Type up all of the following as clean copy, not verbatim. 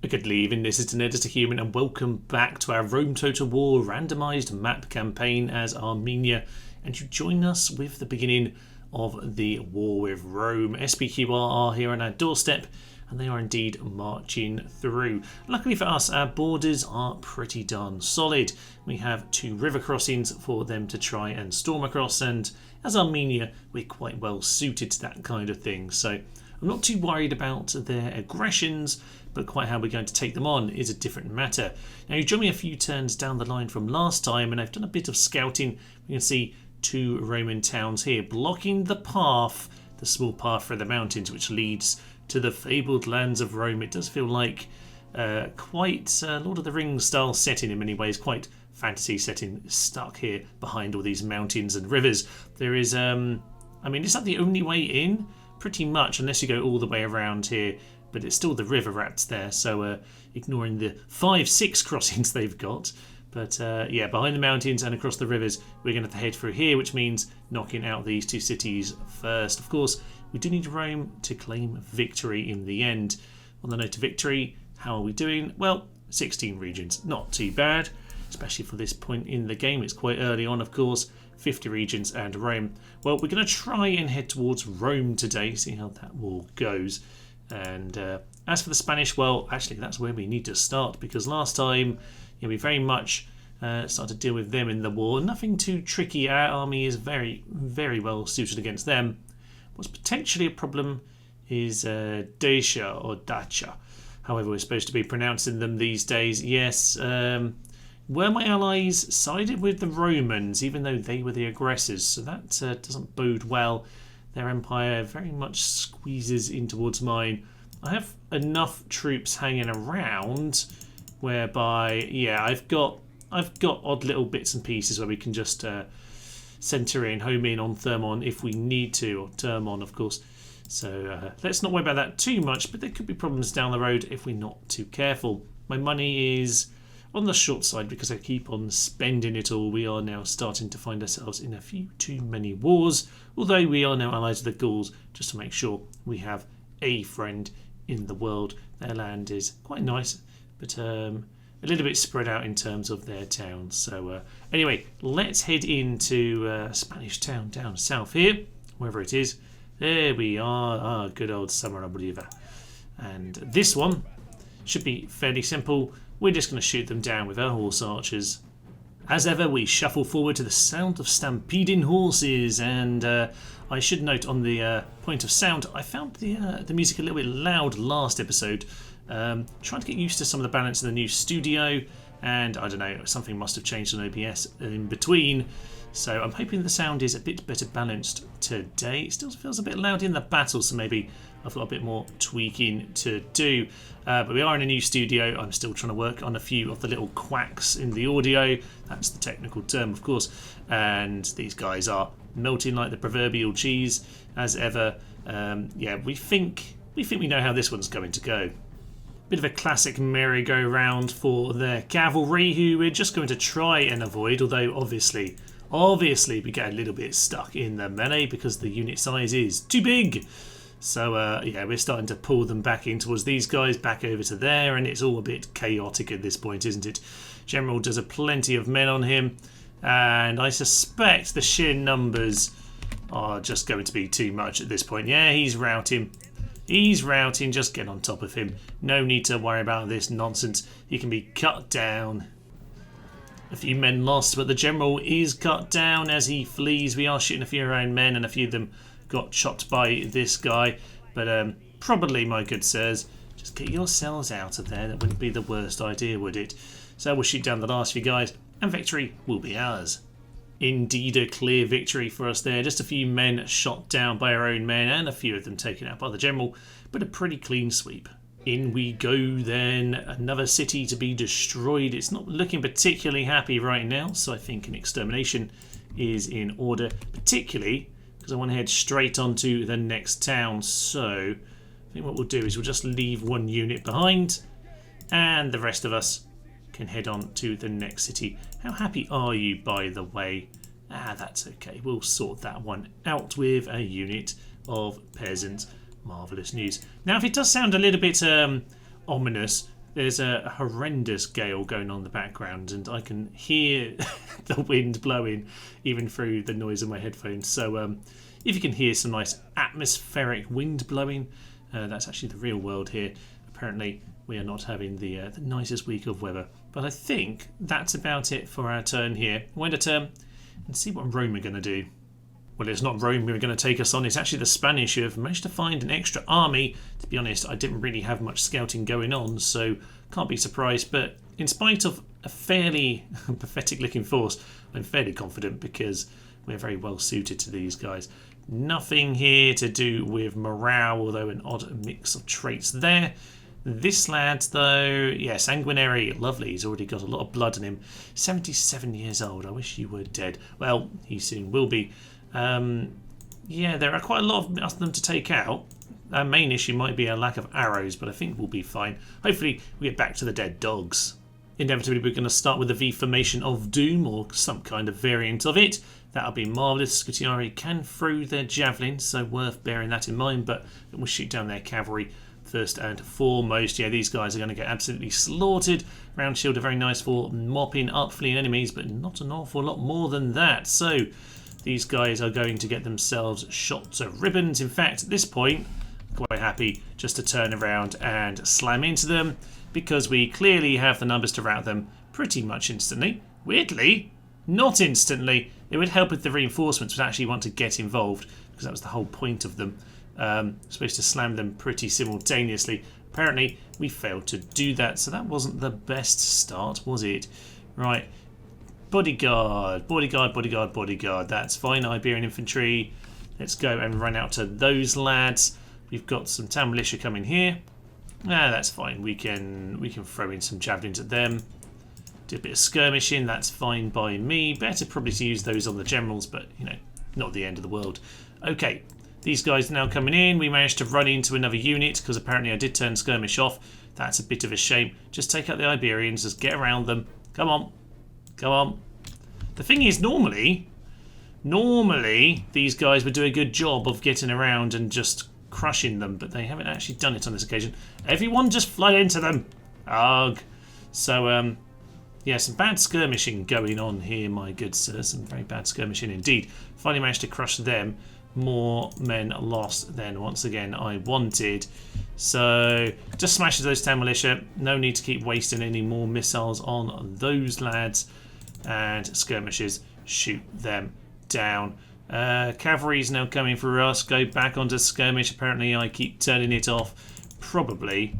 Good evening, this is Just a Human, and welcome back to our Rome Total War randomised map campaign as Armenia. And you join us with the beginning of the war with Rome. SPQR are here on our doorstep, and they are indeed marching through. Luckily for us, our borders are pretty darn solid. We have 2 river crossings for them to try and storm across, and as Armenia, we're quite well suited to that kind of thing. So I'm not too worried about their aggressions, but quite how we're going to take them on is a different matter. Now, you joined me a few turns down the line from last time, and I've done a bit of scouting. We can see 2 Roman towns here blocking the path, the small path through the mountains, which leads to the fabled lands of Rome. It does feel like quite Lord of the Rings style setting in many ways, quite fantasy setting, stuck here behind all these mountains and rivers. There is, is that the only way in? Pretty much, unless you go all the way around here. But it's still the river rats there, so ignoring the 5-6 crossings they've got. But behind the mountains and across the rivers, we're going to have to head through here, which means knocking out these 2 cities first. Of course, we do need Rome to claim victory in the end. On the note of victory, how are we doing? Well, 16 regions, not too bad, especially for this point in the game. It's quite early on, of course. 50 regions and Rome. Well, we're going to try and head towards Rome today, see how that war goes. And as for the Spanish, well, actually that's where we need to start, because last time we very much started to deal with them in the war. Nothing too tricky. Our army is very, very well suited against them. What's potentially a problem is Dacia or Dacia, however we're supposed to be pronouncing them these days. Yes, were my allies sided with the Romans, even though they were the aggressors, so that doesn't bode well. Their empire very much squeezes in towards mine. I have enough troops hanging around whereby, I've got odd little bits and pieces where we can just centre in, home in on Thermon if we need to, or Termon, of course. So let's not worry about that too much, but there could be problems down the road if we're not too careful. My money is on the short side because I keep on spending it all. We are now starting to find ourselves in a few too many wars, although we are now allies with the Gauls, just to make sure we have a friend in the world. Their land is quite nice, but a little bit spread out in terms of their towns. So anyway, let's head into Spanish town down south here, wherever it is. There we are, our good old Samaria. And this one should be fairly simple. We're just going to shoot them down with our horse archers. As ever, we shuffle forward to the sound of stampeding horses, and I should note on the point of sound, I found the music a little bit loud last episode. Trying to get used to some of the balance in the new studio, and I don't know, something must have changed on OBS in between. So I'm hoping the sound is a bit better balanced today. It still feels a bit loud in the battle, so maybe I've got a bit more tweaking to do. But we are in a new studio. I'm still trying to work on a few of the little quacks in the audio. That's the technical term, of course. And these guys are melting like the proverbial cheese, as ever. We think we know how this one's going to go. Bit of a classic merry-go-round for their cavalry, who we're just going to try and avoid, although obviously we get a little bit stuck in the melee because the unit size is too big. So we're starting to pull them back in towards these guys, back over to there, and it's all a bit chaotic at this point, isn't it? General does a plenty of men on him, and I suspect the sheer numbers are just going to be too much at this point. Yeah, he's routing, just get on top of him. No need to worry about this nonsense. He can be cut down. A few men lost, but the general is cut down as he flees. We are shooting a few of our own men, and a few of them got chopped by this guy. But probably, my good sirs, just get yourselves out of there. That wouldn't be the worst idea, would it? So we'll shoot down the last few guys, and victory will be ours. Indeed, a clear victory for us there. Just a few men shot down by our own men, and a few of them taken out by the general, but a pretty clean sweep. In we go then, another city to be destroyed. It's not looking particularly happy right now, so I think an extermination is in order, particularly because I want to head straight onto the next town. So I think what we'll do is we'll just leave one unit behind, and the rest of us can head on to the next city. How happy are you, by the way? That's okay. We'll sort that one out with a unit of peasants. Marvellous news. Now, if it does sound a little bit ominous, There's a horrendous gale going on in the background, and I can hear the wind blowing even through the noise of my headphones. So if you can hear some nice atmospheric wind blowing, that's actually the real world here. Apparently we are not having the nicest week of weather. But I think that's about it for our turn here. We'll end a turn and see what Rome are going to do. Well, it's not Rome who are going to take us on. It's actually the Spanish who have managed to find an extra army. To be honest, I didn't really have much scouting going on, so can't be surprised. But in spite of a fairly pathetic-looking force, I'm fairly confident because we're very well suited to these guys. Nothing here to do with morale, although an odd mix of traits there. This lad, though, yeah, sanguinary, lovely. He's already got a lot of blood in him. 77 years old. I wish you were dead. Well, he soon will be. Yeah, there are quite a lot of them to take out. Our main issue might be a lack of arrows, but I think we'll be fine. Hopefully, we get back to the dead dogs. Inevitably, we're going to start with the V formation of Doom, or some kind of variant of it. That'll be marvellous. Scutiari can throw their javelin, so worth bearing that in mind, but we'll shoot down their cavalry first and foremost. Yeah, these guys are going to get absolutely slaughtered. Round shield are very nice for mopping up fleeing enemies, but not an awful lot more than that. So these guys are going to get themselves shot to ribbons. In fact, at this point, I'm quite happy just to turn around and slam into them, because we clearly have the numbers to rout them pretty much instantly. Weirdly, not instantly. It would help if the reinforcements would actually want to get involved, because that was the whole point of them. Supposed to slam them pretty simultaneously. Apparently, we failed to do that, so that wasn't the best start, was it? Right. Bodyguard, bodyguard, bodyguard, bodyguard. That's fine. Iberian infantry. Let's go and run out to those lads. We've got some town militia coming here. That's fine. We can throw in some javelins at them. Do a bit of skirmishing. That's fine by me. Better probably to use those on the generals, but you know, not the end of the world. Okay, these guys are now coming in. We managed to run into another unit because apparently I did turn skirmish off. That's a bit of a shame. Just take out the Iberians. Just get around them. Come on. Come on. The thing is, normally these guys would do a good job of getting around and just crushing them, but they haven't actually done it on this occasion. Everyone just fly into them. Ugh. So, yeah, some bad skirmishing going on here, my good sir. Some very bad skirmishing indeed. Finally managed to crush them. More men lost than, once again, I wanted. So, just smashes those town militia. No need to keep wasting any more missiles on those lads. And skirmishes, shoot them down. Cavalry's now coming for us. Go back onto skirmish. Apparently I keep turning it off. Probably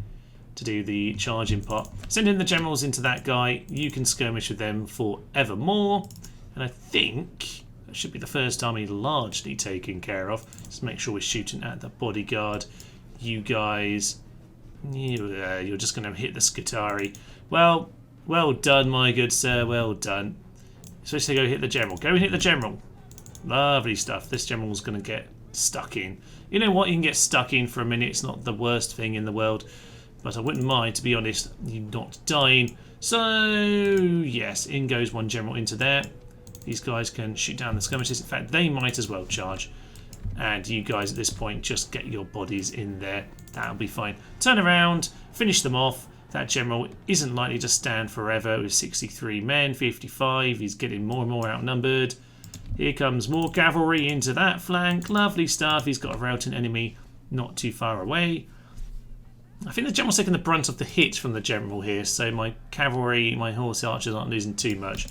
to do the charging part. Send in the generals into that guy. You can skirmish with them forevermore. And I think that should be the first army largely taken care of. Just make sure we're shooting at the bodyguard. You guys, you're just going to hit the Scutari. Well done, my good sir. Well done. You're supposed to go hit the general. Go and hit the general. Lovely stuff. This general's going to get stuck in. You know what? You can get stuck in for a minute. It's not the worst thing in the world. But I wouldn't mind, to be honest, you not dying. So, yes, in goes one general into there. These guys can shoot down the skirmishes. In fact, they might as well charge. And you guys at this point, just get your bodies in there. That'll be fine. Turn around, finish them off. That general isn't likely to stand forever with 63 men, 55. He's getting more and more outnumbered. Here comes more cavalry into that flank. Lovely stuff. He's got a routing enemy not too far away. I think the general's taking the brunt of the hit from the general here, so my cavalry, my horse archers aren't losing too much.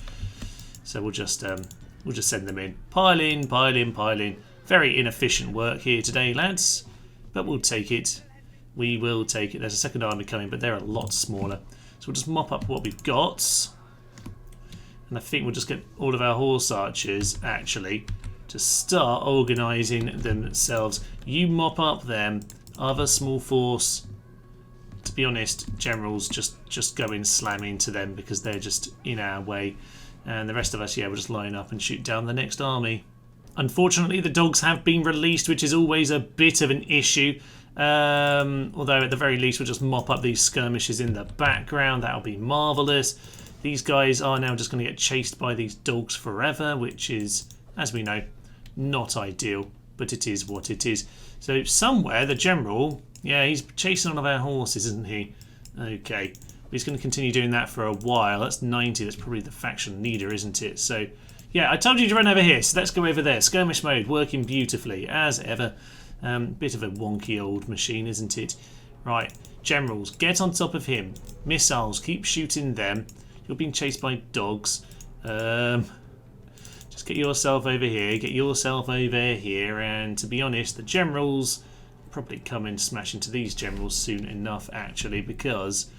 So we'll just send them in. Pile in, pile in, pile in. Very inefficient work here today, lads, but we'll take it. We will take it. There's a second army coming, but they're a lot smaller. So we'll just mop up what we've got. And I think we'll just get all of our horse archers, actually, to start organising themselves. You mop up them. Other small force, to be honest, generals, just go in slamming to them because they're just in our way. And the rest of us, yeah, we'll just line up and shoot down the next army. Unfortunately, the dogs have been released, which is always a bit of an issue. Although at the very least we'll just mop up these skirmishes in the background. That'll be marvellous. These guys are now just going to get chased by these dogs forever, which is, as we know, not ideal, but it is what it is. So somewhere the general, yeah, he's chasing one of our horses, isn't he? Okay. He's going to continue doing that for a while. That's 90. That's probably the faction leader, isn't it? So, yeah, I told you to run over here. So let's go over there. Skirmish mode working beautifully, as ever. Bit of a wonky old machine, isn't it? Right. Generals, get on top of him. Missiles, keep shooting them. You're being chased by dogs. Just get yourself over here. Get yourself over here. And to be honest, the generals probably come and smash into these generals soon enough, actually, because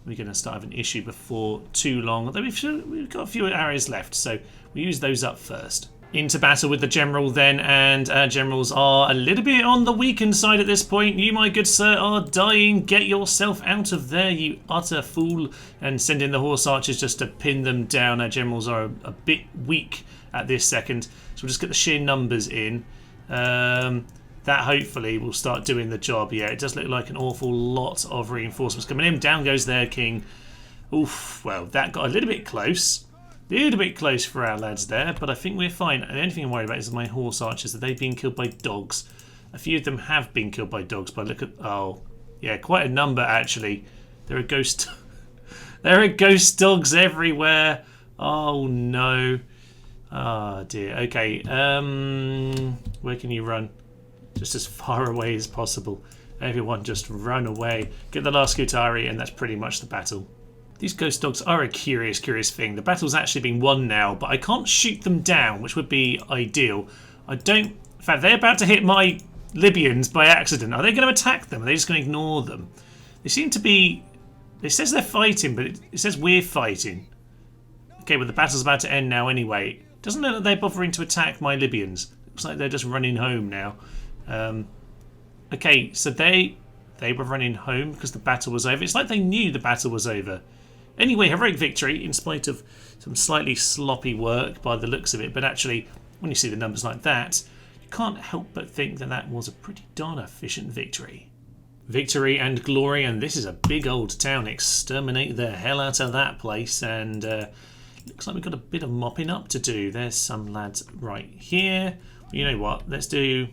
we're going to start having an issue before too long. Although we've got a few arrows left, so we use those up first. Into battle with the general then, and our generals are a little bit on the weakened side at this point. You, my good sir, are dying. Get yourself out of there, you utter fool, and send in the horse archers just to pin them down. Our generals are a bit weak at this second, so we'll just get the sheer numbers in. That hopefully will start doing the job. Yeah, it does look like an awful lot of reinforcements coming in. Down goes their king. Oof, well, that got a little bit close. A little bit close for our lads there, but I think we're fine. And the only thing I'm worried about is my horse archers. Are they being killed by dogs? A few of them have been killed by dogs, but look at... Oh, yeah, quite a number, actually. There are ghost... there are ghost dogs everywhere. Oh, no. Oh, dear. Okay, where can you run? Just as far away as possible. Everyone just run away. Get the last Skutari, and that's pretty much the battle. These ghost dogs are a curious thing. The battle's actually been won now, but I can't shoot them down, which would be ideal. I don't... In fact, they're about to hit my Libyans by accident. Are they going to attack them? Are they just going to ignore them? They seem to be... It says they're fighting, but it says we're fighting. Okay, well, the battle's about to end now anyway. Doesn't look like they're bothering to attack my Libyans. Looks like they're just running home now. Okay, so they were running home because the battle was over. It's like they knew the battle was over. Anyway, heroic victory in spite of some slightly sloppy work by the looks of it. But actually, when you see the numbers like that, you can't help but think that that was a pretty darn efficient victory. Victory and glory, and this is a big old town. Exterminate the hell out of that place. And looks like we've got a bit of mopping up to do. There's some lads right here. You know what? Let's do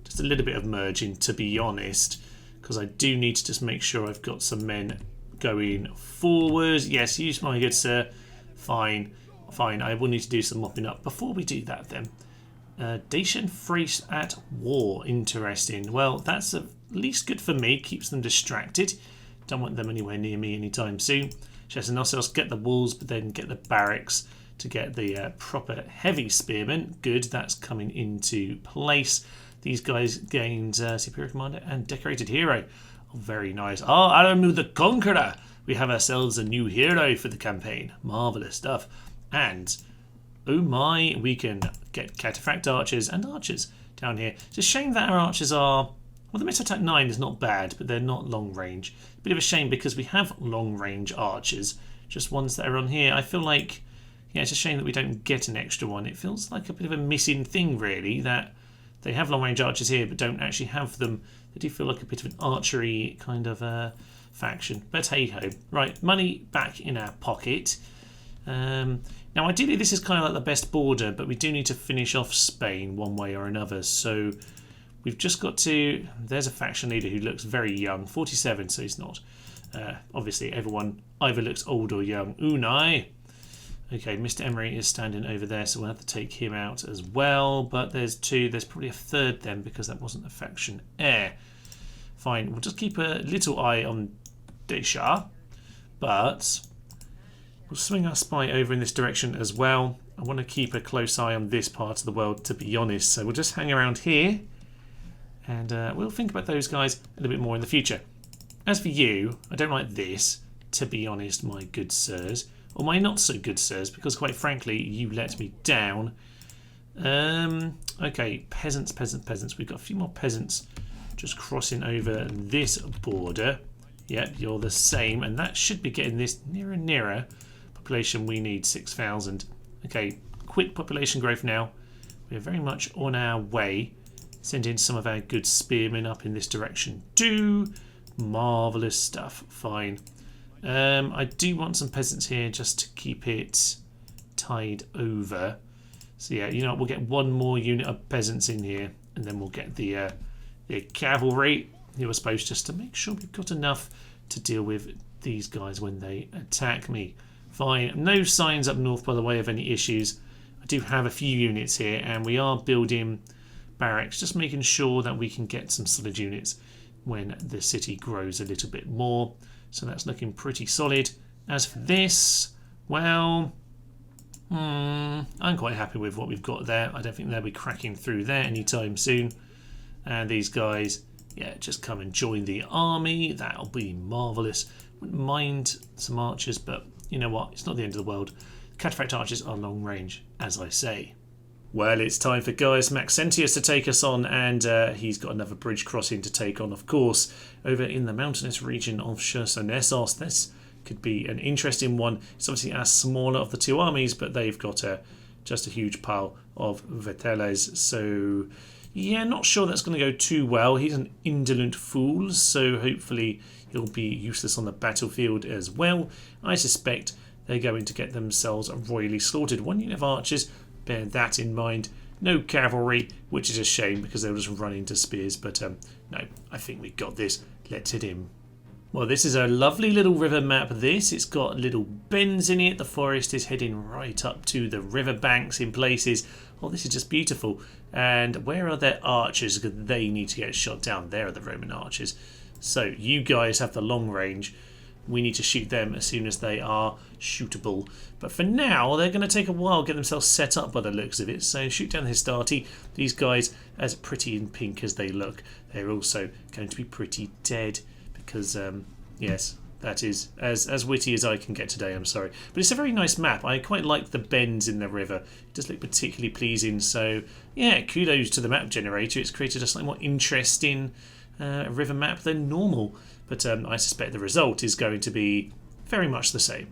just a little bit of merging, to be honest, because I do need to just make sure I've got some men going forward. Yes, use my good sir. Fine. I will need to do some mopping up. Before we do that then, Dacian Thrace at war. Interesting. Well, that's at least good for me. Keeps them distracted. Don't want them anywhere near me anytime soon. Chesanosos, get the walls, but then get the barracks to get the proper heavy spearmen. Good, that's coming into place. These guys gained superior commander and decorated hero. Oh, very nice. Oh, Aramu the Conqueror. We have ourselves a new hero for the campaign. Marvellous stuff. And, oh my, we can get cataphract archers and archers down here. It's a shame that our archers are... Well, the missile attack 9 is not bad, but they're not long range. Bit of a shame because we have long range archers, just ones that are on here. I feel like, yeah, it's a shame that we don't get an extra one. It feels like a bit of a missing thing, really, that they have long range archers here, but don't actually have them. They do feel like a bit of an archery kind of faction. But hey ho. Right, money back in our pocket. Now, ideally, this is kind of like the best border, but we do need to finish off Spain one way or another. So we've just got to... There's a faction leader who looks very young, 47, so he's not. Obviously, everyone either looks old or young. Unai. Okay, Mr. Emery is standing over there, so we'll have to take him out as well. But there's two. There's probably a third then, because that wasn't a faction heir. Fine, we'll just keep a little eye on Desha, but we'll swing our spy over in this direction as well. I want to keep a close eye on this part of the world, to be honest. So we'll just hang around here, and we'll think about those guys a little bit more in the future. As for you, I don't like this, to be honest, my good sirs. Or my not so good sirs, because quite frankly, you let me down. Okay, peasants. We've got a few more peasants just crossing over this border. Yep, you're the same, and that should be getting this nearer and nearer. Population, we need 6,000. Okay, quick population growth now. We're very much on our way. Send in some of our good spearmen up in this direction too. Marvellous stuff. Fine. I do want some peasants here just to keep it tied over. So yeah, you know what, we'll get one more unit of peasants in here, and then we'll get the cavalry, who I suppose, just to make sure we've got enough to deal with these guys when they attack me. Fine. No signs up north, by the way, of any issues. I do have a few units here, and we are building barracks, just making sure that we can get some solid units when the city grows a little bit more. So that's looking pretty solid. As for this, well, I'm quite happy with what we've got there. I don't think they'll be cracking through there anytime soon. And these guys, yeah, just come and join the army. That'll be marvellous. Wouldn't mind some archers, but you know what? It's not the end of the world. Cataphract archers are long range, as I say. Well, it's time for Gaius Maxentius to take us on, and he's got another bridge crossing to take on, of course, over in the mountainous region of Chersonesos. This could be an interesting one. It's obviously our smaller of the two armies, but they've got just a huge pile of veteles. So, yeah, not sure that's going to go too well. He's an indolent fool, so hopefully he'll be useless on the battlefield as well. I suspect they're going to get themselves royally slaughtered. One unit of archers, bear that in mind. No cavalry, which is a shame because they'll just run into spears. But no, I think we've got this. Let's hit him. Well, this is a lovely little river map, this. It's got little bends in it. The forest is heading right up to the river banks in places. Oh, this is just beautiful. And where are their archers? Because they need to get shot down. There are the Roman archers. So you guys have the long range. We need to shoot them as soon as they are shootable. But for now, they're going to take a while to get themselves set up by the looks of it. So shoot down the Hastati. These guys, as pretty and pink as they look, they're also going to be pretty dead. Because, yes, that is as witty as I can get today, I'm sorry. But it's a very nice map. I quite like the bends in the river. It does look particularly pleasing. So, yeah, kudos to the map generator. It's created a slightly more interesting river map than normal. But I suspect the result is going to be very much the same.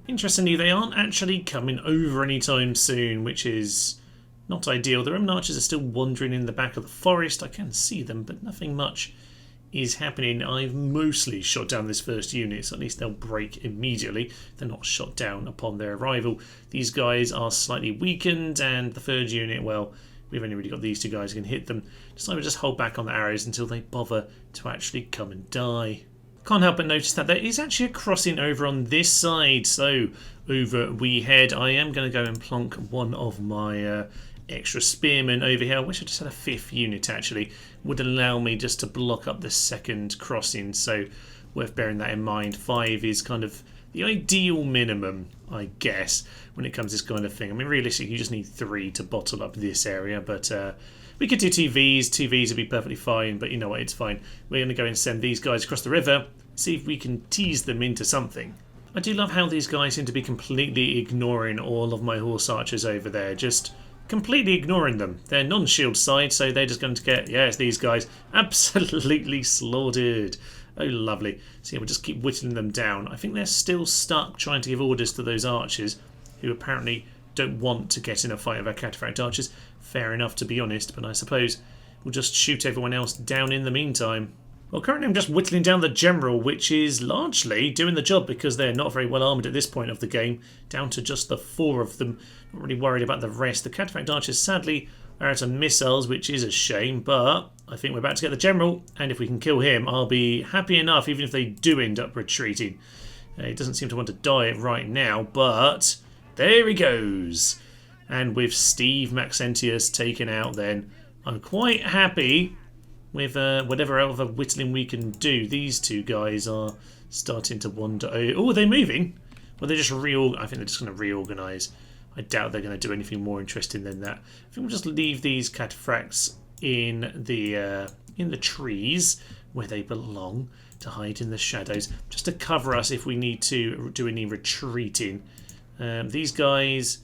Interestingly, they aren't actually coming over anytime soon, which is not ideal. The Roman archers are still wandering in the back of the forest. I can see them, but nothing much is happening. I've mostly shot down this first unit, so at least they'll break immediately. They're not shot down upon their arrival. These guys are slightly weakened, and the third unit, well, we've only really got these two guys who can hit them. So I would just hold back on the arrows until they bother to actually come and die. Can't help but notice that there is actually a crossing over on this side. So over we head. I am going to go and plonk one of my extra spearmen over here. I wish I just had a fifth unit actually. Would allow me just to block up the second crossing. So worth bearing that in mind. 5 is kind of the ideal minimum, I guess, when it comes to this kind of thing. I mean, realistically, you just need 3 to bottle up this area, but we could do 2 Vs. 2 Vs would be perfectly fine, but you know what, it's fine. We're going to go and send these guys across the river, see if we can tease them into something. I do love how these guys seem to be completely ignoring all of my horse archers over there, just completely ignoring them. They're non-shield side, so they're just going to get, yes, these guys, absolutely slaughtered. Oh, lovely. So yeah, we'll just keep whittling them down. I think they're still stuck trying to give orders to those archers, who apparently don't want to get in a fight with our cataphract archers. Fair enough, to be honest, but I suppose we'll just shoot everyone else down in the meantime. Well, currently I'm just whittling down the general, which is largely doing the job because they're not very well armoured at this point of the game, down to just the 4 of them. Not really worried about the rest. The cataphract archers, sadly, are out of missiles, which is a shame, but I think we're about to get the general, and if we can kill him, I'll be happy enough, even if they do end up retreating. He doesn't seem to want to die right now, but there he goes. And with Steve Maxentius taken out then, I'm quite happy with whatever other whittling we can do. These two guys are starting to wander. Oh, are they moving? Well, they're just I think they're just going to reorganise. I doubt they're going to do anything more interesting than that. I think we'll just leave these cataphracts in the trees where they belong, to hide in the shadows, just to cover us if we need to do any retreating. These guys,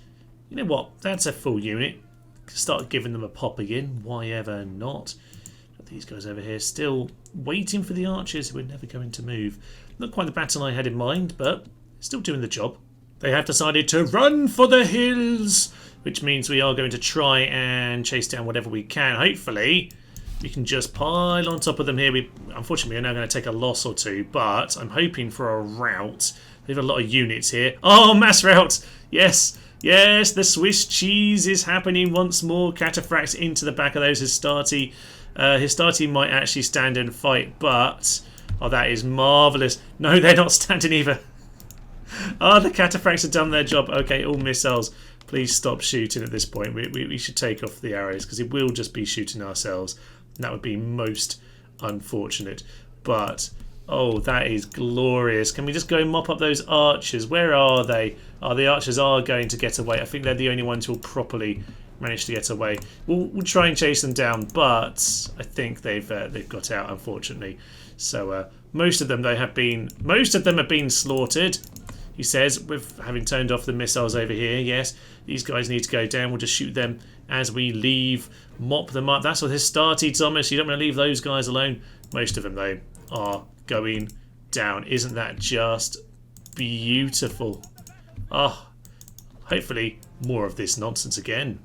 you know what? That's a full unit. Start giving them a pop again. Why ever not? But these guys over here still waiting for the archers who are never going to move. Not quite the battle I had in mind, but still doing the job. They have decided to run for the hills, which means we are going to try and chase down whatever we can. Hopefully, we can just pile on top of them here. Unfortunately, we're now going to take a loss or 2, but I'm hoping for a rout. They have a lot of units here. Oh, mass rout! Yes, yes, the Swiss cheese is happening once more. Cataphracts into the back of those Hastati. Hastati might actually stand and fight, but Oh, that is marvellous. No, they're not standing either. Oh, the cataphracts have done their job. Okay, all missiles, please stop shooting at this point. We should take off the arrows because it will just be shooting ourselves. And that would be most unfortunate. But, oh, that is glorious. Can we just go and mop up those archers? Where are they? Oh, the archers are going to get away. I think they're the only ones who will properly manage to get away. We'll try and chase them down, but I think they've got out, unfortunately. So most of them have been slaughtered. He says, with having turned off the missiles over here, yes, these guys need to go down. We'll just shoot them as we leave, mop them up. That's what has started, Thomas. You don't want to leave those guys alone. Most of them, though, are going down. Isn't that just beautiful? Oh, hopefully more of this nonsense again.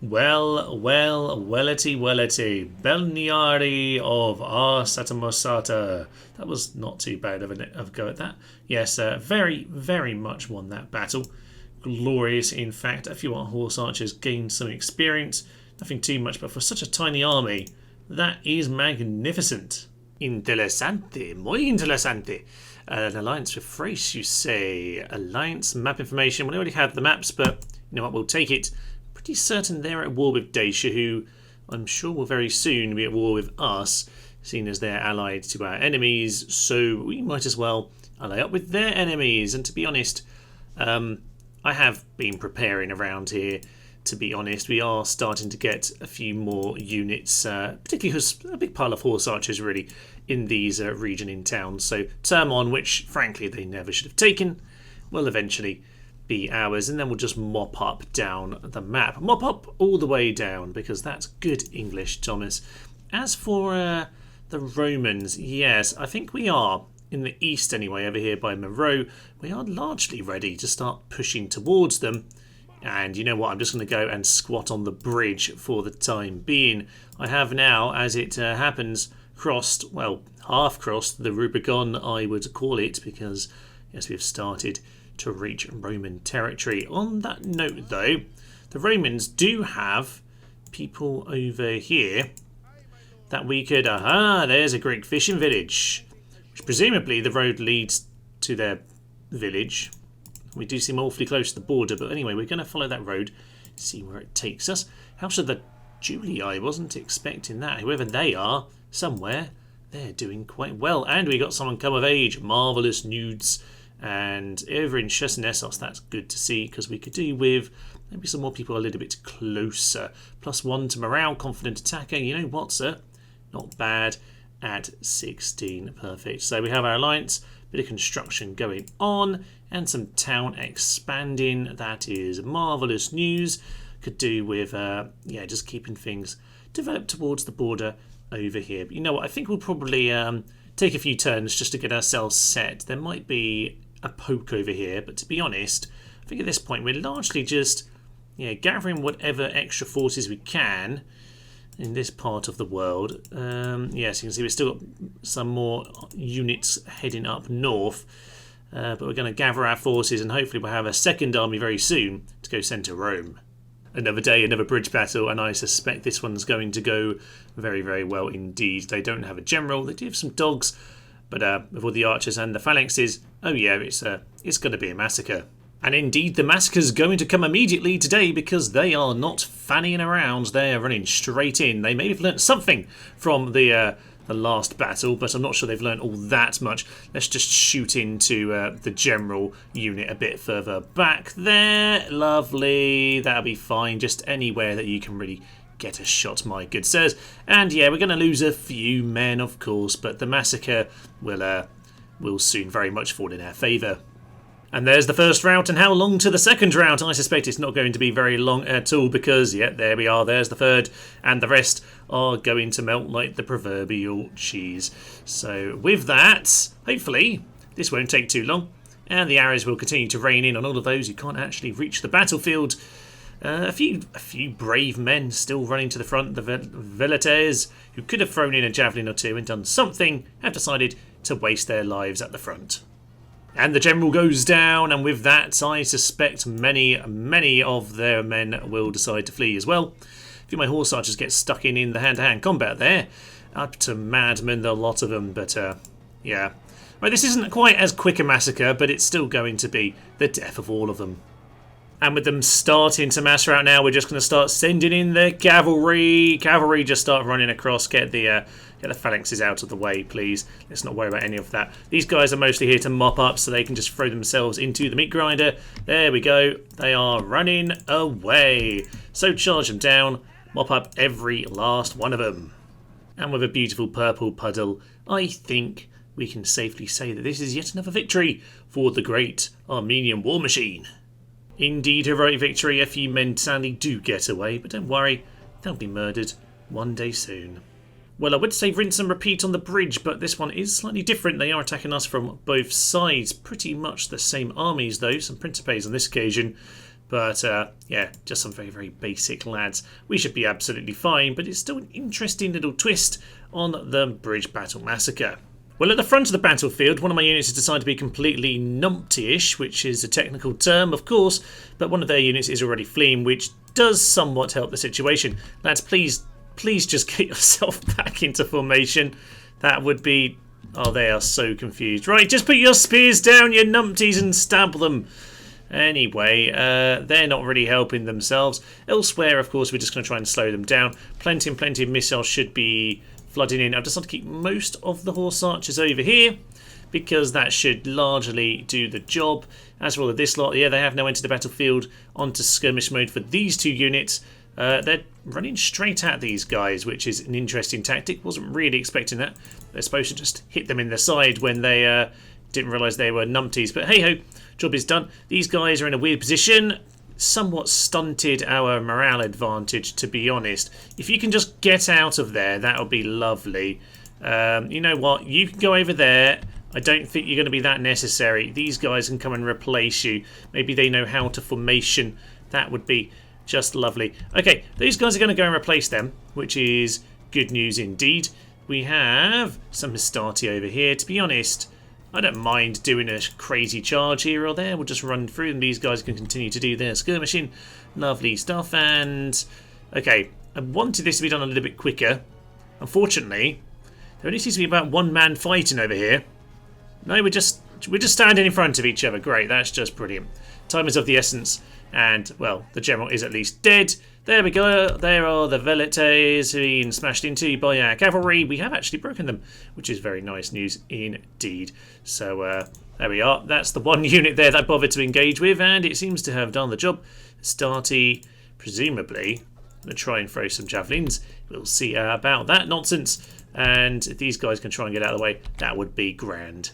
Wellity, Belniari of Arsatamosata. That was not too bad of a go at that. Yes, very, very much won that battle. Glorious, in fact. A few horse archers gained some experience. Nothing too much, but for such a tiny army, that is magnificent. Interesante, muy interesante. An alliance with Thrace, you say. Alliance, map information. We already have the maps, but you know what, we'll take it. Pretty certain they're at war with Dacia, who I'm sure will very soon be at war with us, seeing as they're allied to our enemies, so we might as well ally up with their enemies. And to be honest, I have been preparing around here. To be honest, we are starting to get a few more units, particularly because a big pile of horse archers really in these region in towns. So Termon, which frankly they never should have taken, will eventually be ours, and then we'll just mop up down the map. Mop up all the way down, because that's good English, Thomas. As for the Romans, yes, I think we are, in the east anyway, over here by Moreau, we are largely ready to start pushing towards them. And you know what, I'm just going to go and squat on the bridge for the time being. I have now, as it happens, crossed, well, half crossed the Rubicon, I would call it, because yes, we've started to reach Roman territory. On that note, though, the Romans do have people over here that we could... Aha, there's a Greek fishing village, which presumably the road leads to their village. We do seem awfully close to the border, but anyway, we're going to follow that road, see where it takes us. House of the Julii, I wasn't expecting that. Whoever they are, somewhere, they're doing quite well. And we got someone come of age. Marvellous nudes. And over in Chersonnesos, that's good to see, because we could do with maybe some more people a little bit closer. +1 to morale, confident attacker. You know what, sir? Not bad at 16. Perfect. So we have our alliance, bit of construction going on, and some town expanding. That is marvellous news. Could do with, yeah, just keeping things developed towards the border over here. But you know what? I think we'll probably take a few turns just to get ourselves set. There might be a poke over here, but to be honest, I think at this point we're largely just gathering whatever extra forces we can in this part of the world. Yes, you can see we've still got some more units heading up north, but we're going to gather our forces and hopefully we'll have a second army very soon to go send to Rome. Another day, another bridge battle, and I suspect this one's going to go very, very well indeed. They don't have a general, they do have some dogs, but with all the archers and the phalanxes, oh yeah, it's going to be a massacre. And indeed, the massacre's going to come immediately today, because they are not fannying around. They are running straight in. They may have learnt something from the last battle, but I'm not sure they've learnt all that much. Let's just shoot into the general unit a bit further back there. Lovely. That'll be fine. Just anywhere that you can really get a shot, my good sirs. And yeah, we're going to lose a few men, of course, but the massacre will soon very much fall in our favour. And there's the first route, and how long to the second route? I suspect it's not going to be very long at all, because, yeah, there we are, there's the third, and the rest are going to melt like the proverbial cheese. So with that, hopefully, this won't take too long, and the arrows will continue to rain in on all of those who can't actually reach the battlefield. A few brave men still running to the front. The Velites, who could have thrown in a javelin or two and done something, have decided to waste their lives at the front. And the general goes down, and with that, I suspect many of their men will decide to flee as well. A few of my horse archers get stuck in the hand-to-hand combat there. Up to madmen, a lot of them, but Yeah. Right, this isn't quite as quick a massacre, but it's still going to be the death of all of them. And with them starting to mass out now, we're just going to start sending in the cavalry. Cavalry, just start running across. Get the phalanxes out of the way, please. Let's not worry about any of that. These guys are mostly here to mop up so they can just throw themselves into the meat grinder. There we go. They are running away. So charge them down. Mop up every last one of them. And with a beautiful purple puddle, I think we can safely say that this is yet another victory for the great Armenian war machine. Indeed, heroic victory. A few men sadly do get away, but don't worry, they'll be murdered one day soon. Well, I would say rinse and repeat on the bridge, but this one is slightly different. They are attacking us from both sides. Pretty much the same armies, though. Some Principes on this occasion. But, yeah, just some very, very basic lads. We should be absolutely fine, but it's still an interesting little twist on the Bridge Battle Massacre. Well, at the front of the battlefield, one of my units has decided to be completely numpty-ish, which is a technical term, of course, but one of their units is already fleeing, which does somewhat help the situation. Lads, please just get yourself back into formation. That would be... Oh, they are so confused. Right, just put your spears down, you numpties, and stab them. Anyway, they're not really helping themselves. Elsewhere, of course, we're just going to try and slow them down. Plenty and plenty of missiles should be flooding in. I've decided to keep most of the horse archers over here because that should largely do the job. As for all of this lot, yeah, they have now entered the battlefield onto skirmish mode for these two units. They're running straight at these guys, which is an interesting tactic. Wasn't really expecting that. They're supposed to just hit them in the side when they didn't realise they were numpties. But hey-ho, job is done. These guys are in a weird position. Somewhat stunted our morale advantage, to be honest. If you can just get out of there, that would be lovely. You know what? You can go over there. I don't think you're going to be that necessary. These guys can come and replace you. Maybe they know how to formation. That would be just lovely. Okay, these guys are going to go and replace them, which is good news indeed. We have some Hastati over here. To be honest, I don't mind doing a crazy charge here or there. We'll just run through them. These guys can continue to do their skirmishing. Lovely stuff. And, okay, I wanted this to be done a little bit quicker. Unfortunately, there only seems to be about one man fighting over here. No, we're just standing in front of each other. Great, that's just brilliant. Time is of the essence. And, well, the general is at least dead. There we go. There are the velites being smashed into by our cavalry. We have actually broken them, which is very nice news indeed. So, there we are. That's the one unit there that I bothered to engage with, and it seems to have done the job. Starty, presumably, going to try and throw some javelins. We'll see about that nonsense. And if these guys can try and get out of the way, that would be grand.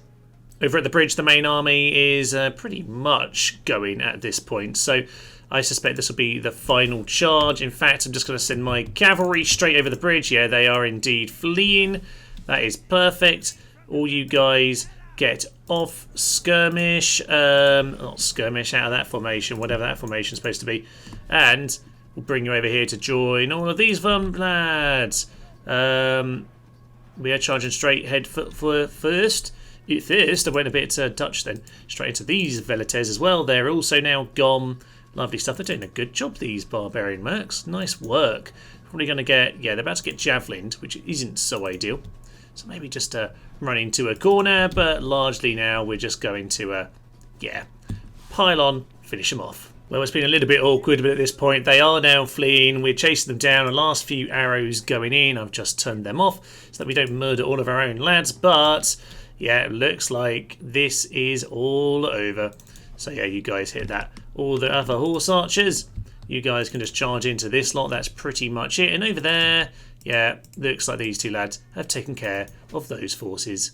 Over at the bridge, the main army is pretty much going at this point, so I suspect this will be the final charge. In fact, I'm just going to send my cavalry straight over the bridge. Yeah, they are indeed fleeing. That is perfect. All you guys get off skirmish. Not skirmish, out of that formation, whatever that formation is supposed to be. And we'll bring you over here to join all of these lads. We are charging straight head for first. First, I went a bit Dutch then. Straight into these velites as well. They're also now gone. Lovely stuff. They're doing a good job, these barbarian mercs. Nice work. Probably going to get... Yeah, they're about to get javelined, which isn't so ideal. So maybe just run into a corner, but largely now we're just going to, yeah, pile on, finish them off. Well, it's been a little bit awkward, but at this point they are now fleeing. We're chasing them down. The last few arrows going in, I've just turned them off so that we don't murder all of our own lads, but... Yeah, it looks like this is all over. So yeah, you guys hit that. All the other horse archers, you guys can just charge into this lot. That's pretty much it. And over there, yeah, looks like these two lads have taken care of those forces.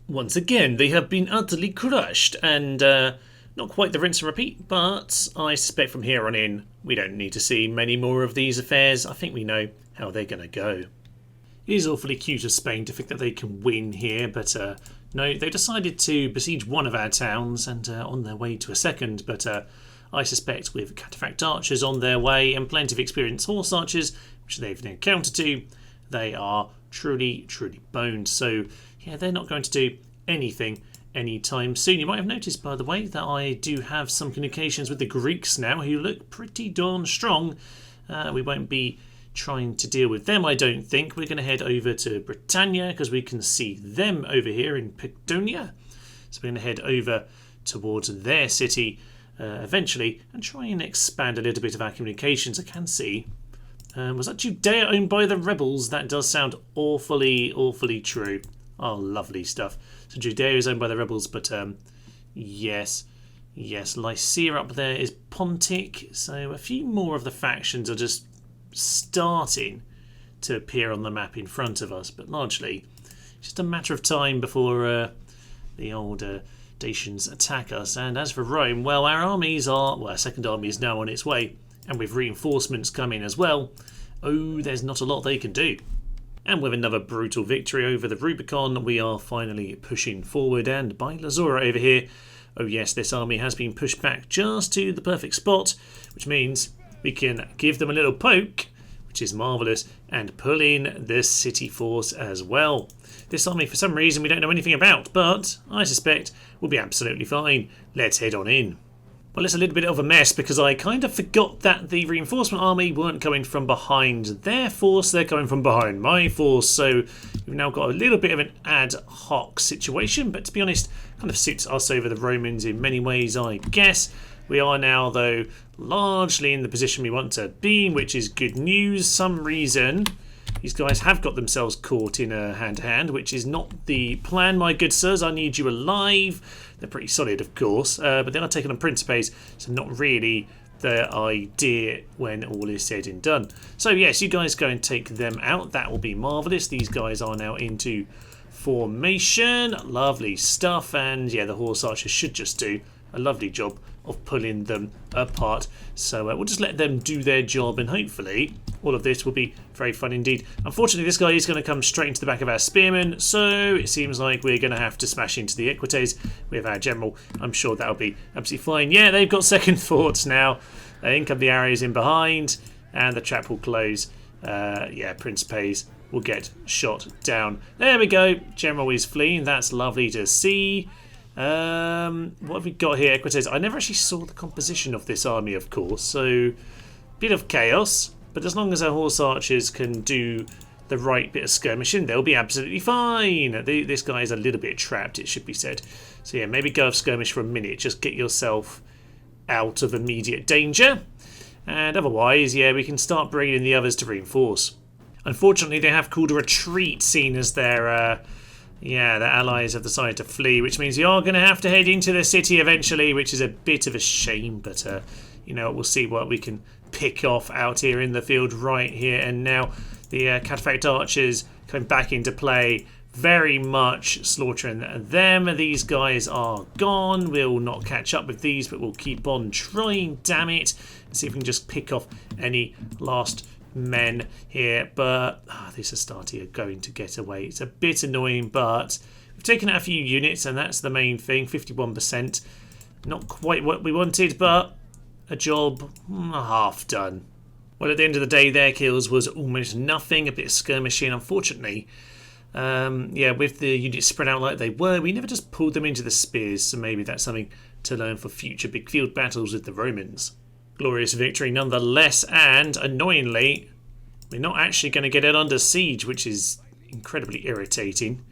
Once again, they have been utterly crushed. And not quite the rinse and repeat, but I suspect from here on in, we don't need to see many more of these affairs. I think we know how they're going to go. It is awfully cute of Spain to think that they can win here, but... No, they decided to besiege one of our towns and on their way to a second, but I suspect with cataphract archers on their way and plenty of experienced horse archers, which they've now countered to, they are truly, truly boned. So, yeah, they're not going to do anything anytime soon. You might have noticed, by the way, that I do have some communications with the Greeks now, who look pretty darn strong. We won't be trying to deal with them, I don't think. We're going to head over to Britannia because we can see them over here in Pictonia. So we're going to head over towards their city eventually and try and expand a little bit of our communications. I can see. Was that Judea owned by the rebels? That does sound awfully, awfully true. Oh, lovely stuff. So Judea is owned by the rebels, but yes. Lycia up there is Pontic. So a few more of the factions are just starting to appear on the map in front of us, but largely just a matter of time before the old Dacians attack us. And as for Rome, well, our armies are, well, our second army is now on its way, and with reinforcements coming as well, oh, there's not a lot they can do. And with another brutal victory over the Rubicon, we are finally pushing forward, and by Lazura over here, oh yes, this army has been pushed back just to the perfect spot, which means we can give them a little poke, which is marvellous, and pull in the city force as well. This army, for some reason, we don't know anything about, but I suspect will be absolutely fine. Let's head on in. Well, it's a little bit of a mess because I kind of forgot that the reinforcement army weren't coming from behind their force, they're coming from behind my force. So we've now got a little bit of an ad hoc situation, but to be honest, kind of suits us over the Romans in many ways, I guess. We are now, though, largely in the position we want to be, which is good news. Some reason these guys have got themselves caught in a hand-to-hand, which is not the plan, my good sirs. I need you alive. They're pretty solid, of course, but they are taking on Principes, so not really the idea when all is said and done. So, yes, you guys go and take them out. That will be marvellous. These guys are now into formation. Lovely stuff. And, yeah, the horse archers should just do a lovely job of pulling them apart. So we'll just let them do their job, and hopefully all of this will be very fun indeed. Unfortunately, this guy is going to come straight into the back of our spearmen, so it seems like we're going to have to smash into the Equites with our general. I'm sure that'll be absolutely fine. Yeah, they've got second thoughts now. In come the arrows in behind, and the trap will close. Yeah, Principes will get shot down. There we go. General is fleeing. That's lovely to see. What have we got here? Equites. I never actually saw the composition of this army, of course, so bit of chaos, but as long as our horse archers can do the right bit of skirmishing, they'll be absolutely fine. This guy is a little bit trapped, it should be said. So yeah, maybe go off skirmish for a minute, just get yourself out of immediate danger, and otherwise, yeah, we can start bringing in the others to reinforce. Unfortunately, they have called a retreat, seen as their yeah, the allies have decided to flee, which means you are going to have to head into the city eventually, which is a bit of a shame, but you know, we'll see what we can pick off out here in the field right here and now. The cataphract archers coming back into play, very much slaughtering them. These guys are gone. We'll not catch up with these, but we'll keep on trying, damn it, and see if we can just pick off any last men here, but these Astarte are going to get away. It's a bit annoying, but we've taken out a few units, and that's the main thing. 51%, not quite what we wanted, but a job half done. Well, at the end of the day, their kills was almost nothing. A bit of skirmishing, unfortunately. Yeah, with the units spread out like they were, we never just pulled them into the spears, so maybe that's something to learn for future big field battles with the Romans. Glorious victory nonetheless, and annoyingly, we're not actually going to get it under siege, which is incredibly irritating.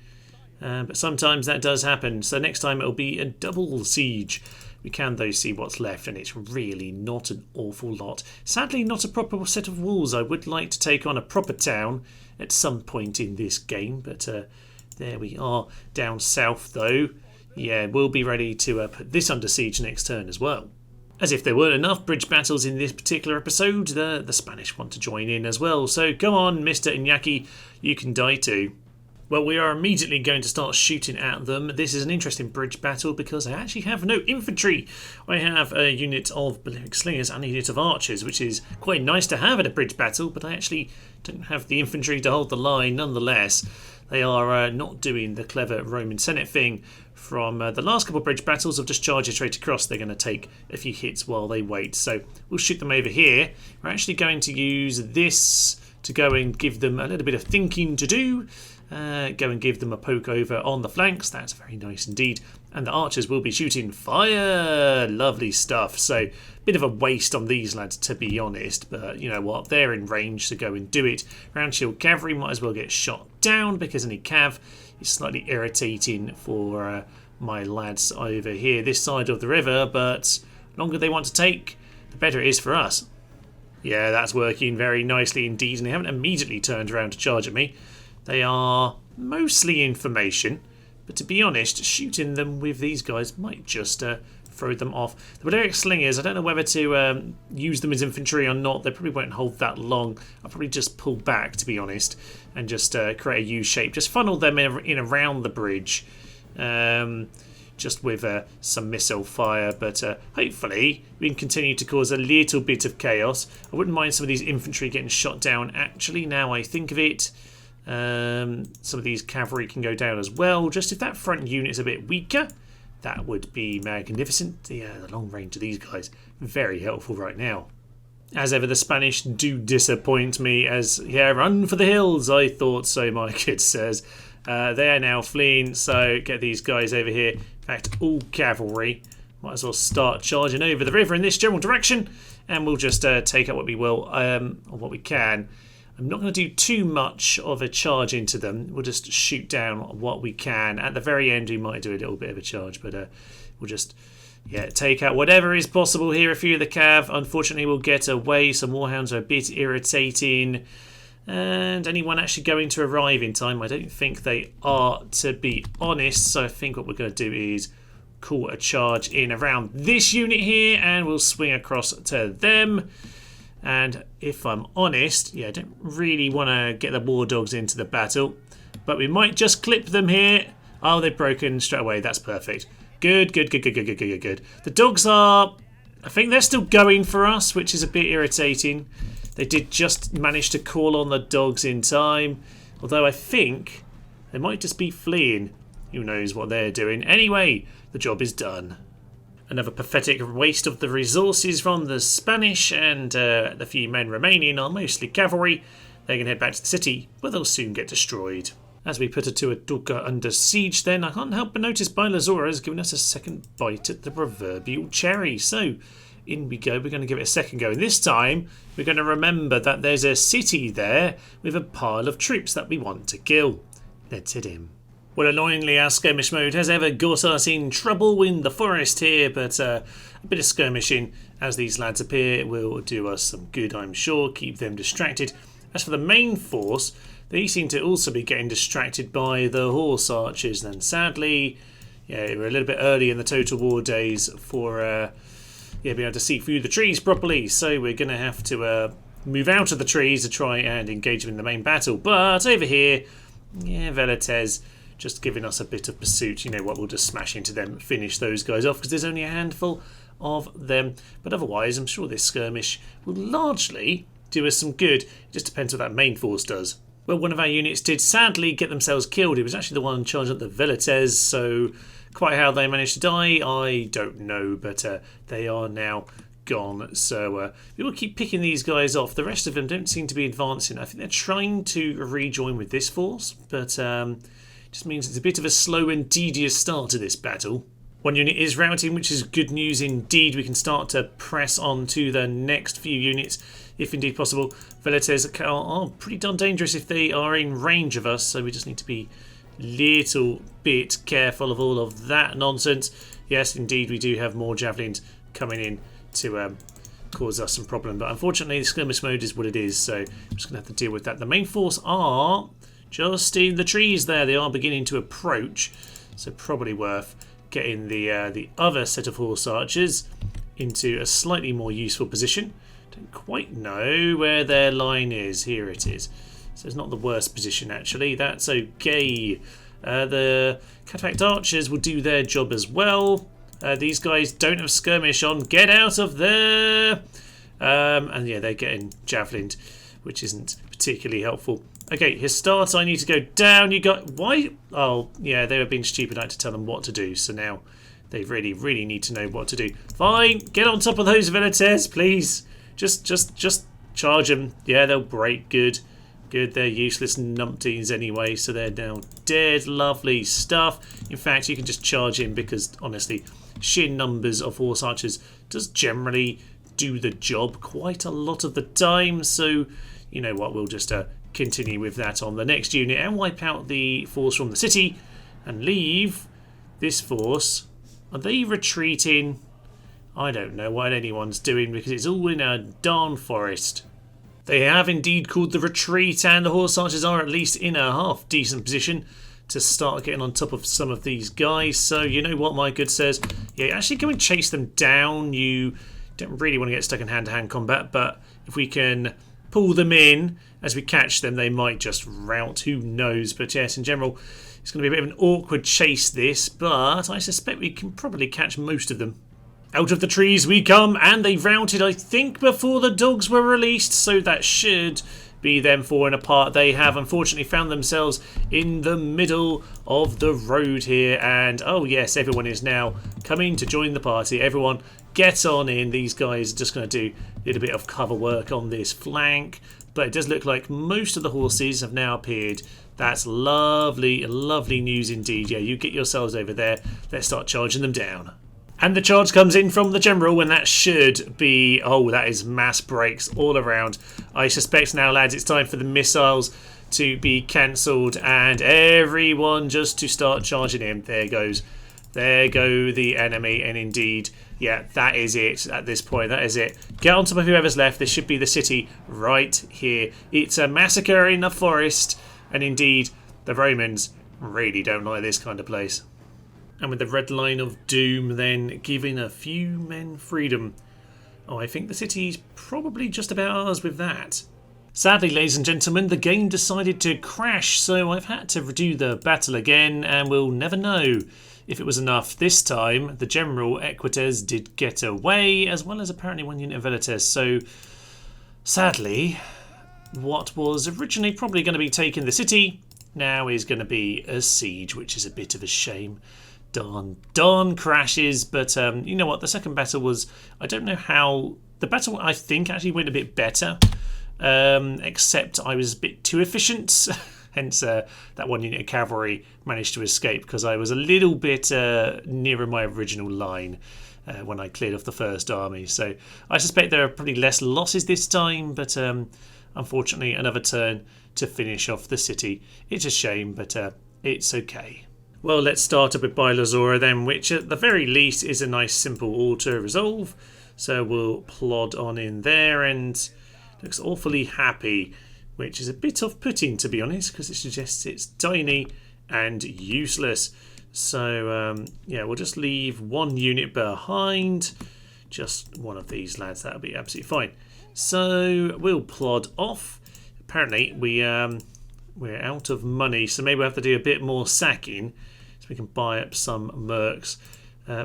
But sometimes that does happen, so next time it'll be a double siege. We can, though, see what's left, and it's really not an awful lot. Sadly, not a proper set of walls. I would like to take on a proper town at some point in this game, but there we are. Down south, though, yeah, we'll be ready to put this under siege next turn as well. As if there weren't enough bridge battles in this particular episode, the Spanish want to join in as well. So go on, Mr. Iñaki, you can die too. Well, we are immediately going to start shooting at them. This is an interesting bridge battle because I actually have no infantry. I have a unit of Balearic Slingers and a unit of archers, which is quite nice to have at a bridge battle, but I actually don't have the infantry to hold the line nonetheless. They are not doing the clever Roman Senate thing from the last couple of bridge battles of just charge straight across. They're going to take a few hits while they wait. So we'll shoot them over here. We're actually going to use this to go and give them a little bit of thinking to do. Go and give them a poke over on the flanks. That's very nice indeed. And the archers will be shooting fire. Lovely stuff. So, bit of a waste on these lads, to be honest. But you know what? They're in range to go and do it. Round shield cavalry might as well get shot down because any cav is slightly irritating for my lads over here, this side of the river. But the longer they want to take, the better it is for us. Yeah, that's working very nicely indeed. And they haven't immediately turned around to charge at me. They are mostly information. But to be honest, shooting them with these guys might just throw them off. The Balearic Slingers, I don't know whether to use them as infantry or not. They probably won't hold that long. I'll probably just pull back, to be honest, and just create a U shape. Just funnel them in around the bridge, just with some missile fire. But hopefully we can continue to cause a little bit of chaos. I wouldn't mind some of these infantry getting shot down, actually, now I think of it. Some of these cavalry can go down as well. Just if that front unit is a bit weaker, that would be magnificent. The long range of these guys, very helpful right now. As ever, the Spanish do disappoint me as, yeah, run for the hills. I thought so, my good sirs. They are now fleeing, so get these guys over here. In fact, all cavalry. Might as well start charging over the river in this general direction, and we'll just take out what we will, or what we can. I'm not going to do too much of a charge into them. We'll just shoot down what we can. At the very end, we might do a little bit of a charge, but we'll just take out whatever is possible here. A few of the cav, unfortunately, will get away. Some warhounds are a bit irritating. And anyone actually going to arrive in time? I don't think they are, to be honest. So I think what we're going to do is call a charge in around this unit here, and we'll swing across to them. And if I'm honest, I don't really want to get the war dogs into the battle, but we might just clip them here. Oh, they've broken straight away. That's perfect. Good. The dogs are, I think they're still going for us, which is a bit irritating. They did just manage to call on the dogs in time, although I think they might just be fleeing. Who knows what they're doing. Anyway, the job is done. Another pathetic waste of the resources from the Spanish, and the few men remaining are mostly cavalry. They can head back to the city, but they'll soon get destroyed. As we put a Tuaduca under siege then, I can't help but notice Bylazora has given us a second bite at the proverbial cherry. So, in we go. We're going to give it a second go. And this time, we're going to remember that there's a city there with a pile of troops that we want to kill. Let's hit him. Well, annoyingly, our skirmish mode has ever got us in trouble in the forest here, but a bit of skirmishing as these lads appear will do us some good, I'm sure, keep them distracted. As for the main force, they seem to also be getting distracted by the horse archers, and sadly, we're a little bit early in the Total War days for being able to see through the trees properly, so we're going to have to move out of the trees to try and engage them in the main battle. But over here, Velites just giving us a bit of pursuit. You know what, we'll just smash into them, finish those guys off, because there's only a handful of them. But otherwise, I'm sure this skirmish will largely do us some good. It just depends what that main force does. Well, one of our units did sadly get themselves killed. It was actually the one charging up the Velites, so quite how they managed to die, I don't know, but they are now gone. So we will keep picking these guys off. The rest of them don't seem to be advancing. I think they're trying to rejoin with this force, but just means it's a bit of a slow and tedious start to this battle. One unit is routing, which is good news indeed. We can start to press on to the next few units, if indeed possible. Velites are pretty darn dangerous if they are in range of us, so we just need to be a little bit careful of all of that nonsense. Yes, indeed, we do have more javelins coming in to cause us some problem, but unfortunately the skirmish mode is what it is, so I'm just going to have to deal with that. The main force are just in the trees there. They are beginning to approach, so probably worth getting the other set of horse archers into a slightly more useful position. Don't quite know where their line is. Here it is. So it's not the worst position actually. That's okay. The Cataphract archers will do their job as well. These guys don't have skirmish on. Get out of there! And yeah, they're getting javelined, which isn't particularly helpful. Okay, Hastata, I need to go down. You got... Why? Oh, yeah, they were being stupid. I had to tell them what to do. So now they really, really need to know what to do. Fine, get on top of those Velites, please. Just charge them. Yeah, they'll break. Good. Good, they're useless numpties anyway, so they're now dead. Lovely stuff. In fact, you can just charge in because, honestly, sheer numbers of horse archers does generally do the job quite a lot of the time. So, you know what, we'll just continue with that on the next unit and wipe out the force from the city and leave this force. Are they retreating? I don't know what anyone's doing because it's all in a darn forest. They have indeed called the retreat, and the horse archers are at least in a half decent position to start getting on top of some of these guys. So you know what my good says? Yeah, actually go and chase them down. You don't really want to get stuck in hand-to-hand combat, but if we can pull them in as we catch them, they might just rout. Who knows? But yes, in general, it's going to be a bit of an awkward chase this, but I suspect we can probably catch most of them. Out of the trees we come, and they routed, I think, before the dogs were released, so that should be them falling apart. They have unfortunately found themselves in the middle of the road here, and oh yes, everyone is now coming to join the party. Everyone get on in. These guys are just going to do a little bit of cover work on this flank, but it does look like most of the horses have now appeared. That's lovely, lovely news indeed. Yeah, you get yourselves over there. Let's start charging them down. And the charge comes in from the general, and that should be... Oh, that is mass breaks all around. I suspect now, lads, it's time for the missiles to be cancelled and everyone just to start charging in. There goes. There go the enemy, and indeed, yeah, that is it at this point. That is it. Get on top of whoever's left. This should be the city right here. It's a massacre in the forest, and indeed, the Romans really don't like this kind of place. And with the red line of doom then giving a few men freedom. Oh, I think the city's probably just about ours with that. Sadly, ladies and gentlemen, the game decided to crash, so I've had to redo the battle again, and we'll never know if it was enough. This time, the General Equites did get away, as well as apparently one unit of Velites, so sadly, what was originally probably going to be taking the city now is going to be a siege, which is a bit of a shame. Darn crashes, but you know what, the second battle was, I don't know how, the battle I think actually went a bit better, except I was a bit too efficient, hence that one unit of cavalry managed to escape because I was a little bit nearer my original line when I cleared off the first army, so I suspect there are probably less losses this time, but unfortunately another turn to finish off the city. It's a shame, but it's okay. Well, let's start up with Bilazora then, which at the very least is a nice simple auto-resolve. So we'll plod on in there, and looks awfully happy, which is a bit off-putting to be honest, because it suggests it's tiny and useless. So yeah, we'll just leave one unit behind. Just one of these lads, that'll be absolutely fine. So we'll plod off. Apparently we're out of money, so maybe we'll have to do a bit more sacking so we can buy up some mercs.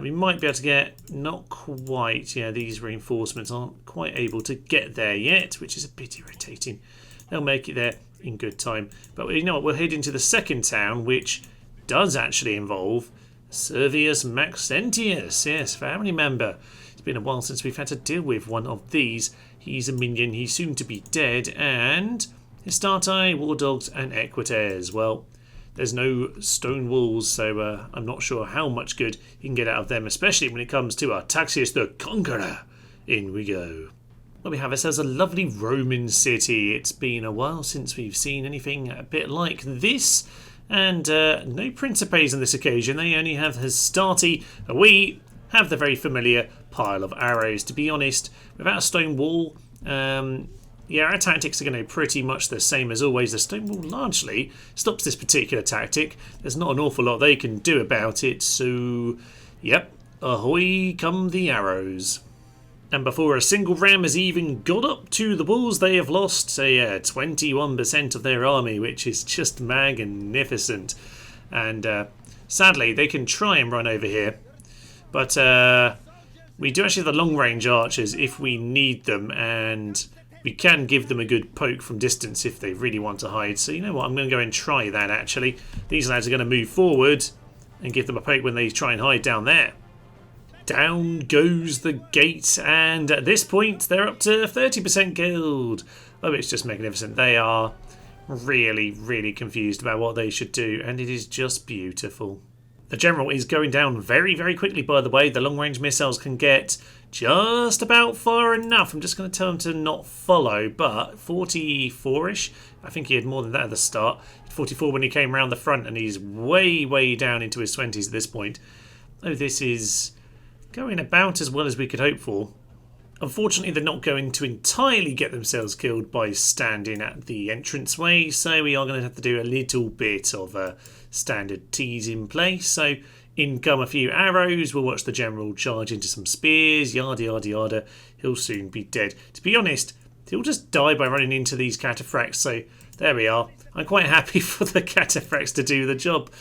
We might be able to get, not quite, yeah, these reinforcements aren't quite able to get there yet, which is a bit irritating. They'll make it there in good time. But you know what, we'll head into the second town, which does actually involve Servius Maxentius, yes, family member. It's been a while since we've had to deal with one of these. He's a minion, he's soon to be dead, and Hastati, War Dogs, and Equites. Well, there's no stone walls, so I'm not sure how much good you can get out of them, especially when it comes to Artaxius the Conqueror. In we go. Well, we have ourselves a lovely Roman city. It's been a while since we've seen anything a bit like this, and no Principes on this occasion. They only have Hastati. We have the very familiar pile of arrows. To be honest, without a stone wall, yeah, our tactics are going to be pretty much the same as always. The stone wall largely stops this particular tactic. There's not an awful lot they can do about it, so yep, ahoy come the arrows. And before a single ram has even got up to the walls, they have lost 21% of their army, which is just magnificent. And sadly, they can try and run over here, but we do actually have the long-range archers if we need them, and we can give them a good poke from distance if they really want to hide. So you know what, I'm going to go and try that actually. These lads are going to move forward and give them a poke when they try and hide down there. Down goes the gate, and at this point they're up to 30% killed. Oh, it's just magnificent. They are really, really confused about what they should do, and it is just beautiful. The general is going down very, very quickly, by the way. The long-range missiles can get just about far enough. I'm just going to tell him to not follow, but 44-ish. I think he had more than that at the start. 44 when he came around the front, and he's way, way down into his 20s at this point. Oh, this is going about as well as we could hope for. Unfortunately, they're not going to entirely get themselves killed by standing at the entranceway, so we are going to have to do a little bit of a standard tease in place. So in come a few arrows, we'll watch the general charge into some spears, yada yada yada. He'll soon be dead. To be honest, he'll just die by running into these cataphracts, so there we are. I'm quite happy for the cataphracts to do the job.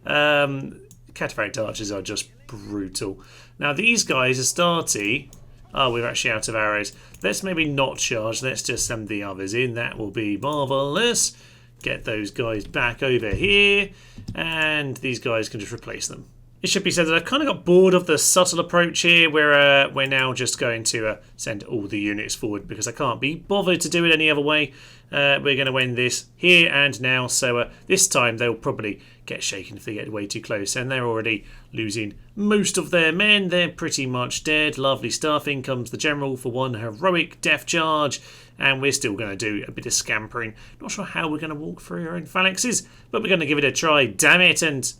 Cataphract archers are just brutal. Now these guys are starting... Oh, we're actually out of arrows. Let's maybe not charge. Let's just send the others in. That will be marvellous. Get those guys back over here. And these guys can just replace them. It should be said that I've kind of got bored of the subtle approach here. We're now just going to send all the units forward because I can't be bothered to do it any other way. We're going to end this here and now. So this time they'll probably get shaken if they get way too close. And they're already losing most of their men. They're pretty much dead. Lovely stuff. In comes the general for one heroic death charge. And we're still going to do a bit of scampering. Not sure how we're going to walk through our own phalanxes, but we're going to give it a try. Damn it. And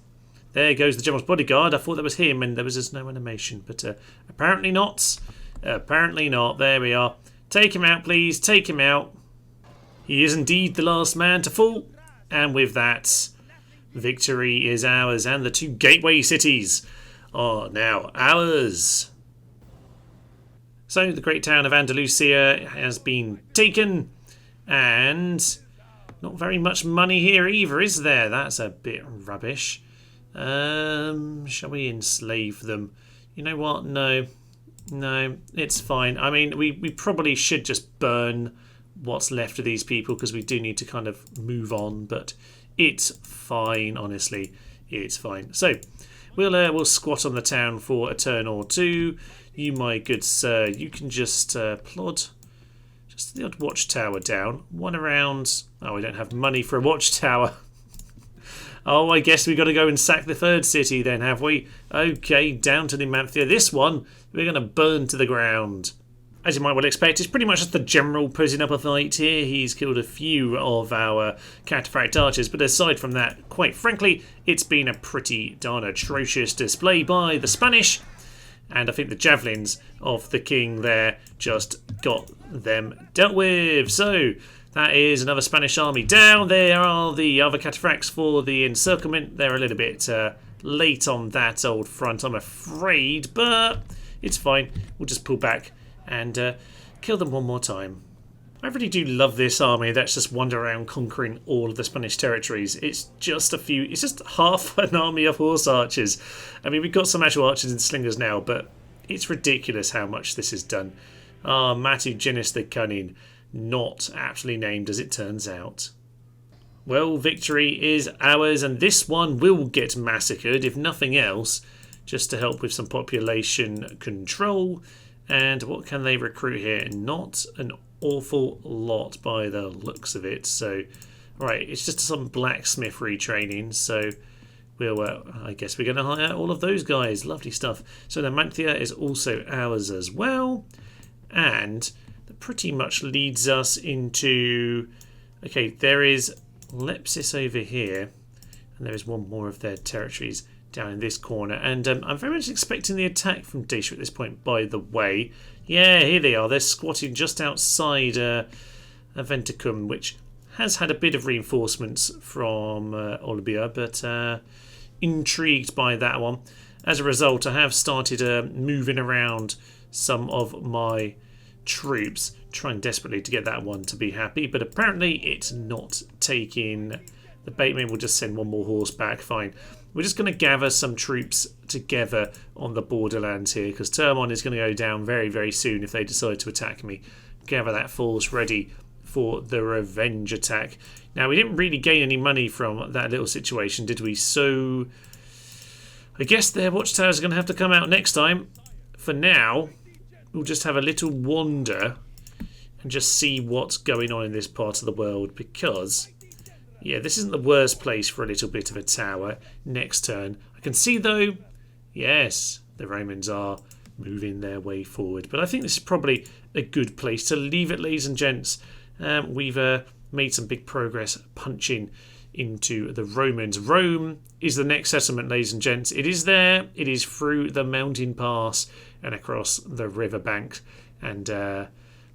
there goes the general's bodyguard. I thought that was him and there was just no animation. But apparently not. Apparently not. There we are. Take him out, please. Take him out. He is indeed the last man to fall. And with that, victory is ours. And the two gateway cities are now ours. So the great town of Andalusia has been taken. And not very much money here either, is there? That's a bit rubbish. Shall we enslave them? You know what? No, it's fine. I mean, we probably should just burn what's left of these people because we do need to kind of move on, but it's fine, honestly. It's fine. So we'll squat on the town for a turn or two. You, my good sir, you can just plod just the odd watchtower down. One around... Oh, we don't have money for a watchtower. Oh, I guess we've got to go and sack the third city then, have we? Okay, down to Numantia. This one, we're going to burn to the ground. As you might well expect, it's pretty much just the general putting up a fight here. He's killed a few of our cataphract archers, but aside from that, quite frankly, it's been a pretty darn atrocious display by the Spanish. And I think the javelins of the king there just got them dealt with. So that is another Spanish army down. There are the other cataphracts for the encirclement. They're a little bit late on that old front, I'm afraid, but it's fine. We'll just pull back and kill them one more time. I really do love this army that's just wander around conquering all of the Spanish territories. It's just half an army of horse archers. I mean, we've got some actual archers and slingers now, but it's ridiculous how much this is done. Ah, Matu Genis the Cunning, not aptly named as it turns out. Well, victory is ours, and this one will get massacred, if nothing else, just to help with some population control. And what can they recruit here? Not an awful lot by the looks of it. So, right, it's just some blacksmith retraining. So, I guess we're going to hire all of those guys. Lovely stuff. So, the Numantia is also ours as well. And that pretty much leads us into... Okay, there is Lepsis over here. And there is one more of their territories down in this corner, and I'm very much expecting the attack from Dacia at this point, by the way. Yeah, here they are. They're squatting just outside Aventicum, which has had a bit of reinforcements from Olbia, but intrigued by that one. As a result, I have started moving around some of my troops, trying desperately to get that one to be happy, but apparently it's not taking the bait. Maybe we'll just send one more horse back. Fine. We're just going to gather some troops together on the borderlands here, because Termon is going to go down very, very soon if they decide to attack me. Gather that force ready for the revenge attack. Now, we didn't really gain any money from that little situation, did we? So, I guess their watchtowers are going to have to come out next time. For now, we'll just have a little wander and just see what's going on in this part of the world, because Yeah, this isn't the worst place for a little bit of a tower next turn. I can see, though, yes, the Romans are moving their way forward. But I think this is probably a good place to leave it, ladies and gents. We've made some big progress punching into the Romans. Rome is the next settlement, ladies and gents. It is there. It is through the mountain pass and across the riverbank. And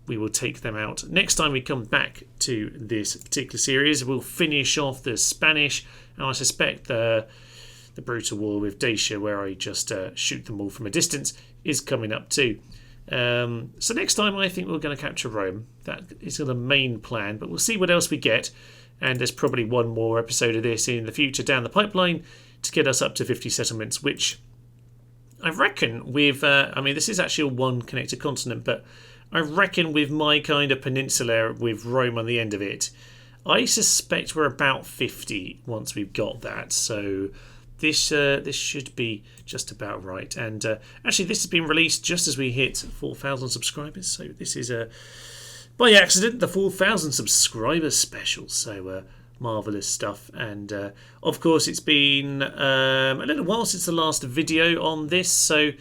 we will take them out. Next time we come back to this particular series, we'll finish off the Spanish. And I suspect the brutal war with Dacia, where I just shoot them all from a distance, is coming up too. So next time I think we're going to capture Rome. That is the main plan, but we'll see what else we get. And there's probably one more episode of this in the future down the pipeline to get us up to 50 settlements, which I reckon with... I mean, this is actually a one connected continent, but I reckon with my kind of peninsula with Rome on the end of it, I suspect we're about 50 once we've got that. So this should be just about right. And actually, this has been released just as we hit 4,000 subscribers. So this is by accident the 4,000 subscriber special. So marvellous stuff. And of course, it's been a little while since the last video on this. So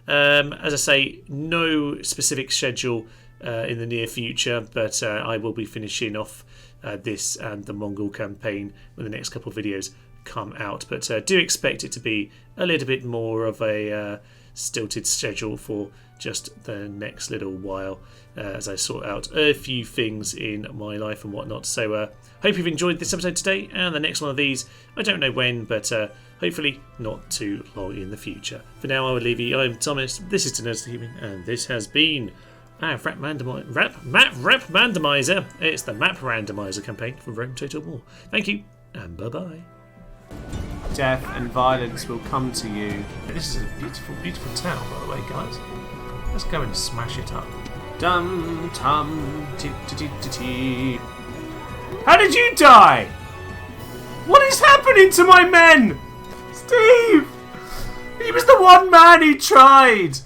as I say, no specific schedule in the near future, but I will be finishing off this and the Mongol campaign when the next couple of videos come out. But do expect it to be a little bit more of a stilted schedule for just the next little while as I sort out a few things in my life and whatnot. So hope you've enjoyed this episode today, and the next one of these, I don't know when, but hopefully not too long in the future. For now, I will leave you. I'm Thomas, this is Nerds to Human, and this has been Map Randomiser. It's the Map Randomiser campaign for Rome Total War. Thank you, and bye-bye. Death and violence will come to you. This is a beautiful, beautiful town, by the way, guys. Let's go and smash it up. Dum tum ti ti ti ti ti. How did you die? What is happening to my men? Steve! He was the one man who tried!